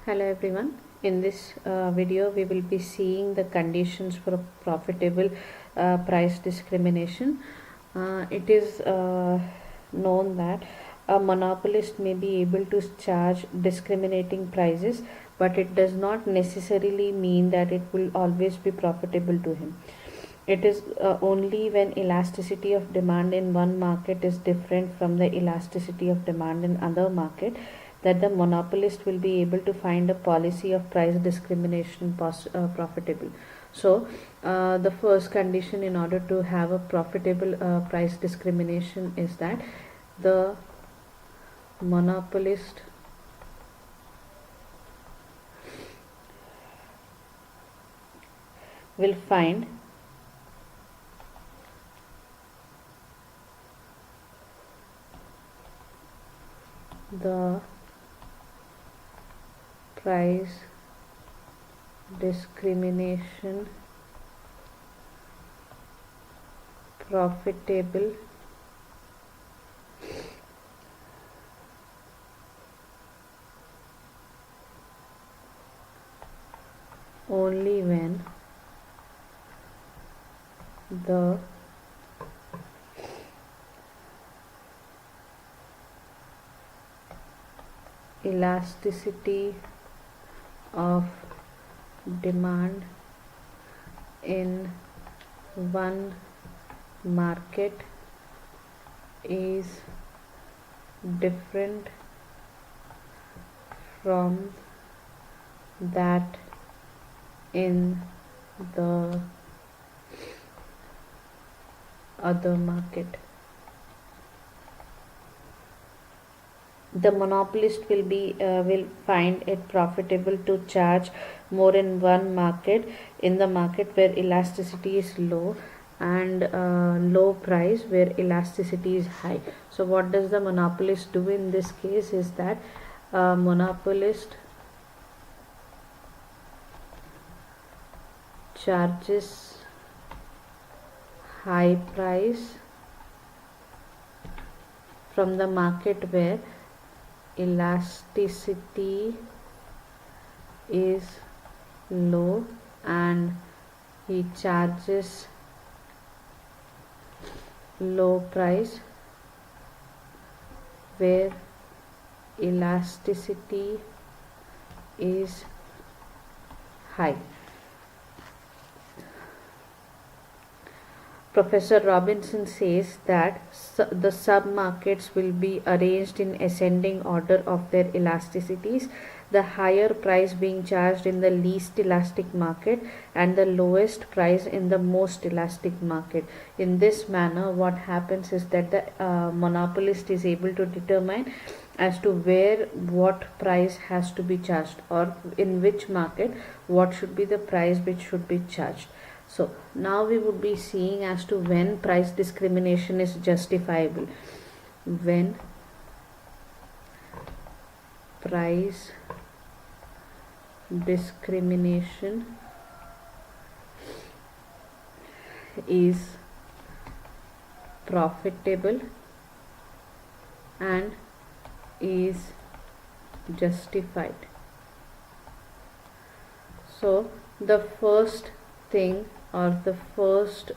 Hello everyone. In this video we will be seeing the conditions for a profitable price discrimination. It is known that a monopolist may be able to charge discriminating prices, but it does not necessarily mean that it will always be profitable to him. It is only when elasticity of demand in one market is different from the elasticity of demand in other market that the monopolist will be able to find a policy of price discrimination profitable. So, the first condition in order to have a profitable price discrimination is that the monopolist will find the price discrimination profitable only when the elasticity of demand in one market is different from that in the other market. The monopolist will find it profitable to charge more in one market, in the market where elasticity is low, and low price where elasticity is high. So what does the monopolist do in this case is that monopolist charges high price from the market where elasticity is low, and he charges low price where elasticity is high. Professor Robinson says that the sub-markets will be arranged in ascending order of their elasticities, the higher price being charged in the least elastic market and the lowest price in the most elastic market. In this manner, what happens is that the monopolist is able to determine as to where what price has to be charged, or in which market what should be the price which should be charged. So now we would be seeing as to when price discrimination is justifiable. When price discrimination is profitable and is justified. So the first thing, or the first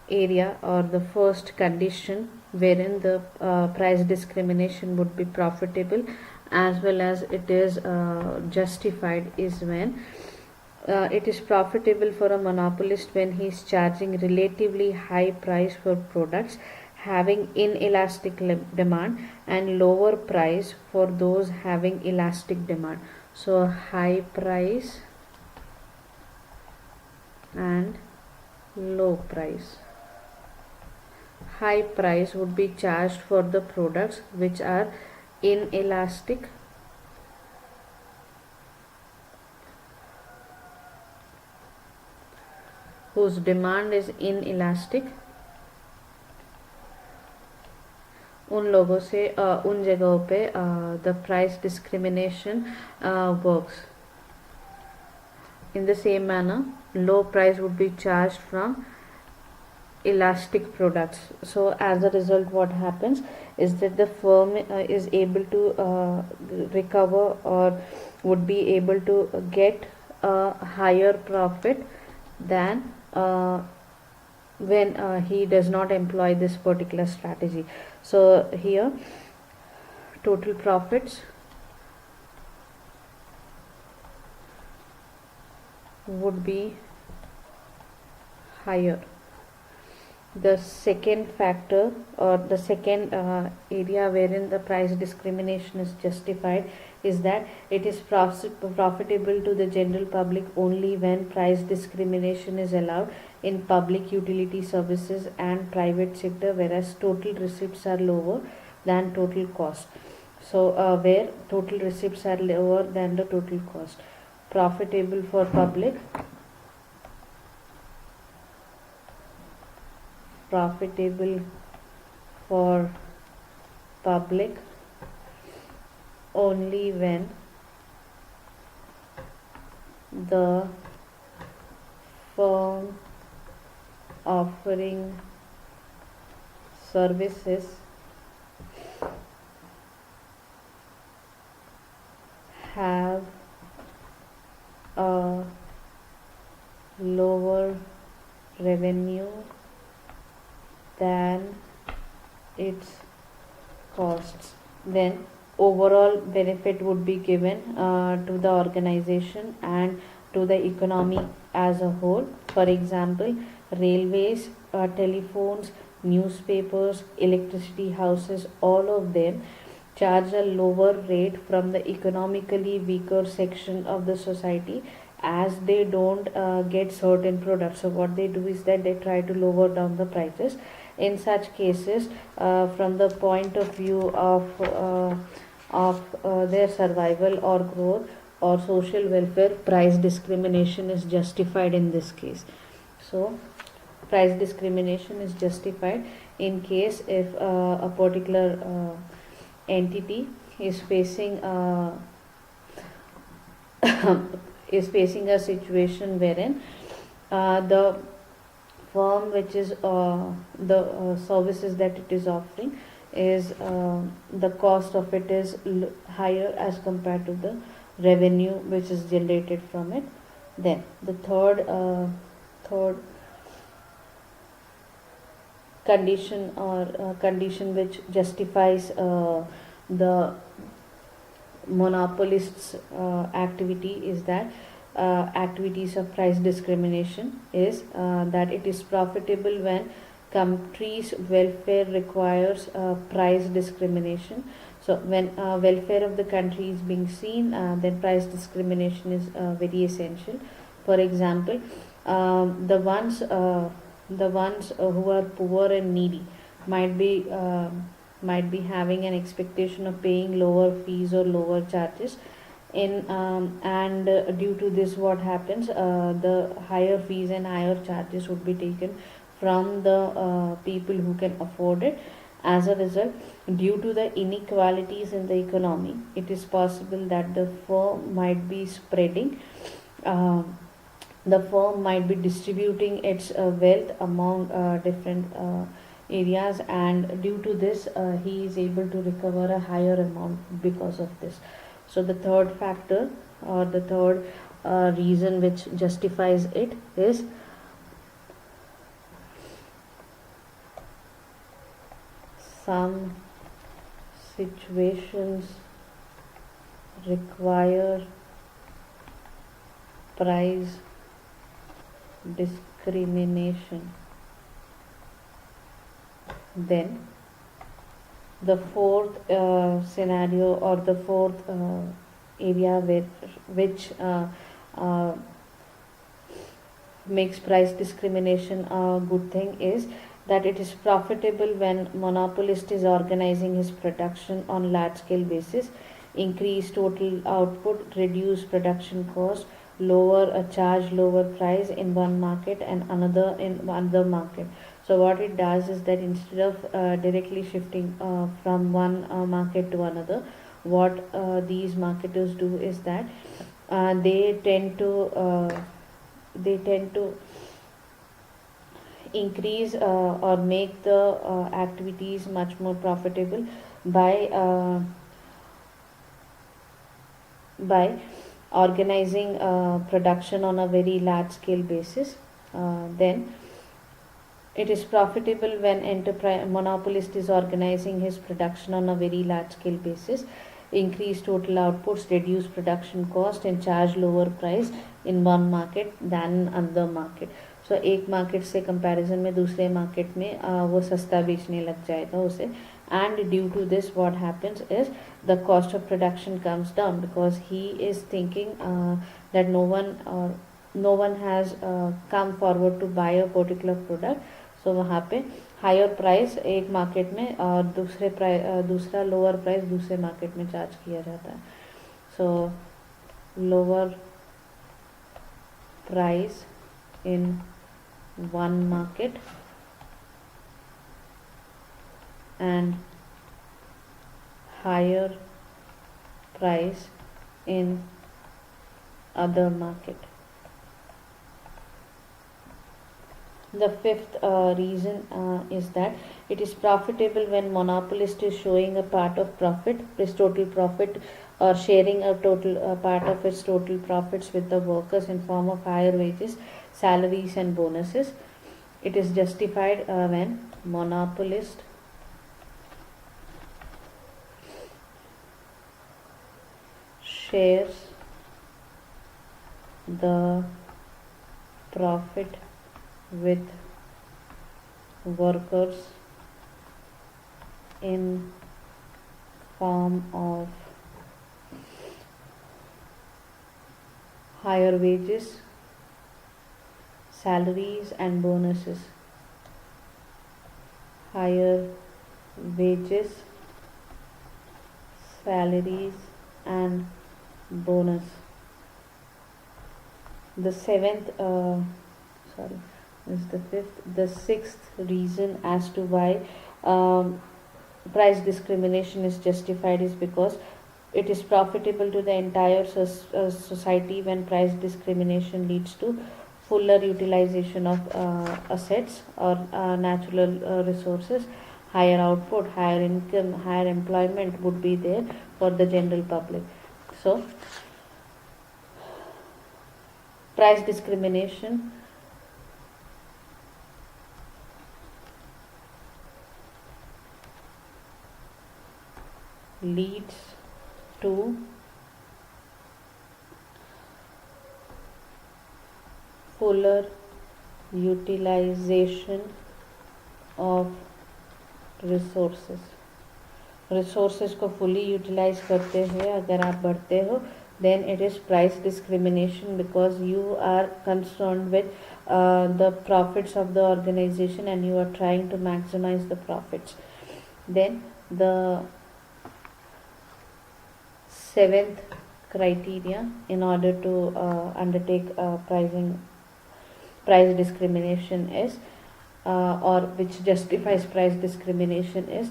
area, or the first condition wherein the price discrimination would be profitable as well as it is justified is when it is profitable for a monopolist when he is charging relatively high price for products having inelastic demand and lower price for those having elastic demand. So high price and low price. High price would be charged for the products which are inelastic whose demand is inelastic. उन लोगों से उन जगहों पे the price discrimination works. In the same manner, low price would be charged from elastic products. So as a result, what happens is that the firm is able to recover or would be able to get a higher profit than when he does not employ this particular strategy. So here total profits would be higher. The second factor or the second area wherein the price discrimination is justified is that it is profitable to the general public only when price discrimination is allowed in public utility services and private sector, whereas total receipts are lower than total cost. So where total receipts are lower than the total cost, profitable for public, profitable for public only when the firm offering services have a lower revenue than its costs. Then overall benefit would be given to the organization and to the economy as a whole. For example, railways, telephones, newspapers, electricity houses, all of them charge a lower rate from the economically weaker section of the society, as they don't get certain products. So what they do is that they try to lower down the prices. In such cases, from the point of view of their survival or growth or social welfare, price discrimination is justified in this case. So price discrimination is justified in case if a particular entity is facing is facing a situation wherein the firm which is the services that it is offering is the cost of it is higher as compared to the revenue which is generated from it. Then the third condition or condition which justifies the monopolists activity is that activities of price discrimination is that it is profitable when country's welfare requires price discrimination. So when welfare of the country is being seen, then price discrimination is very essential. For example, the ones who are poor and needy might be having an expectation of paying lower fees or lower charges in and due to this what happens, the higher fees and higher charges would be taken from the people who can afford it. As a result, due to the inequalities in the economy, it is possible that the firm might be spreading the firm might be distributing its wealth among different areas, and due to this he is able to recover a higher amount because of this. So the third factor or the third reason which justifies it is some situations require price discrimination. Then the fourth scenario or the fourth area which makes price discrimination a good thing is that it is profitable when monopolist is organizing his production on large scale basis, increase total output, reduce production cost, lower a charge lower price in one market and another in another market. So what it does is that instead of directly shifting from one market to another, what these marketers do is that they tend to increase or make the activities much more profitable by by organizing production on a very large scale basis. Then it is profitable when enterprise monopolist is organizing his production on a very large scale basis, increase total outputs, reduce production cost and charge lower price in one market than in another market. So एक market से comparison में दूसरे market में वो सस्ता बेचने लग जाएगा उसे, and due to this what happens is the cost of production comes down because he is thinking that no one has come forward to buy a particular product. So वहाँ पे हायर प्राइस एक market में और दूसरा lower price दूसरे market में charge किया जाता है. सो lower price in one market and higher price in other market. The fifth reason is that it is profitable when monopolist is showing a part of profit, his total profit, or sharing a total part of its total profits with the workers in form of higher wages, salaries and bonuses. It is justified when monopolist shares the profit with workers in form of higher wages, salaries and bonuses. Higher wages, salaries and bonus. The sixth reason as to why price discrimination is justified is because it is profitable to the entire society when price discrimination leads to fuller utilization of assets or natural resources, higher output, higher income, higher employment would be there for the general public. So price discrimination leads to fuller utilization of resources को fully utilize करते हुए अगर आप बढ़ते हो, then it is price discrimination because you are concerned with the profits of the organization and you are trying to maximize the profits. Then the seventh criteria in order to undertake price discrimination is or which justifies price discrimination is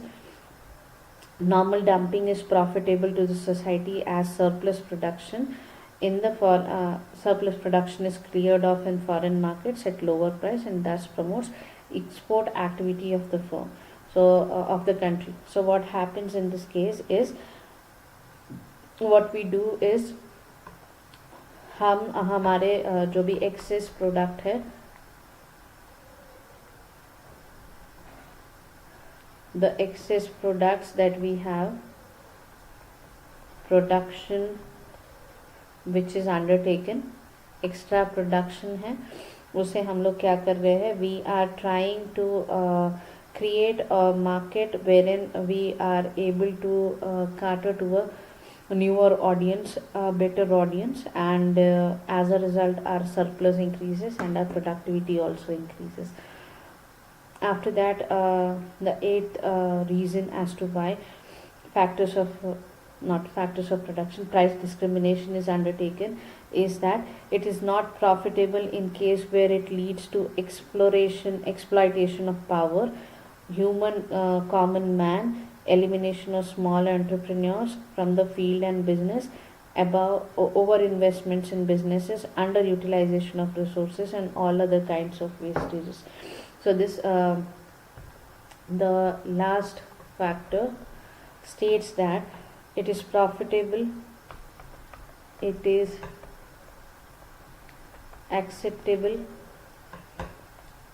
normal dumping is profitable to the society as surplus production surplus production is cleared off in foreign markets at lower price and thus promotes export activity of the firm, of the country. So what happens in this case is what we do is हम हमारे जो भी excess product है the excess products that we have, production which is undertaken, extra production है उसे हम लोग क्या कर रहे हैं, we are trying to create a market wherein we are able to cater to a newer audience, a better audience, and as a result our surplus increases and our productivity also increases. After that, the eighth reason as to why factors of production, price discrimination is undertaken is that it is not profitable in case where it leads to exploitation of power, human common man, elimination of small entrepreneurs from the field and business, over investments in businesses, underutilization of resources and all other kinds of wastages. So this the last factor states that it is profitable, it is acceptable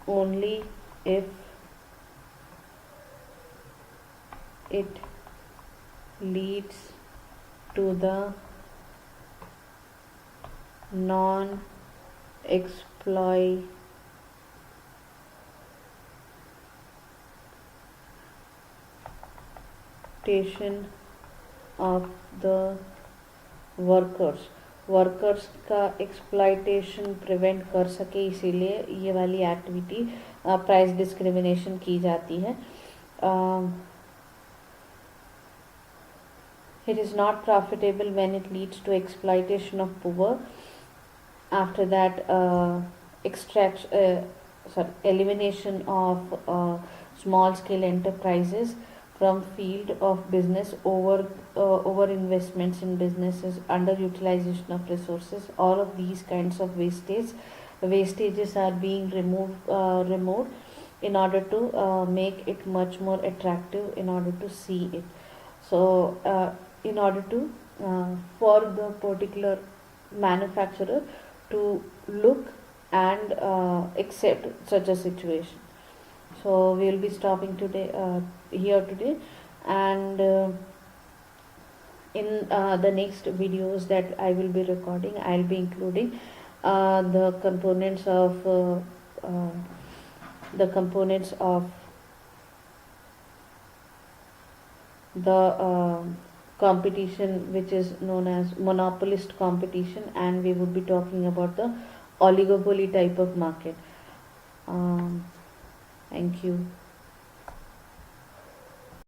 only if it leads to the non exploitation of the workers का exploitation prevent कर सके, इसीलिए ये वाली activity price discrimination की जाती है. It is not profitable when it leads to exploitation of poor. After that, elimination of small scale enterprises from field of business, over investments in businesses, underutilization of resources. All of these kinds of wastages are being removed in order to make it much more attractive, in order to see it. So in order to for the particular manufacturer to look and accept such a situation. So we will be stopping today here today, and in the next videos that I will be recording, I will be including the components of the competition, which is known as monopolist competition, and we would be talking about the oligopoly type of market. Thank you.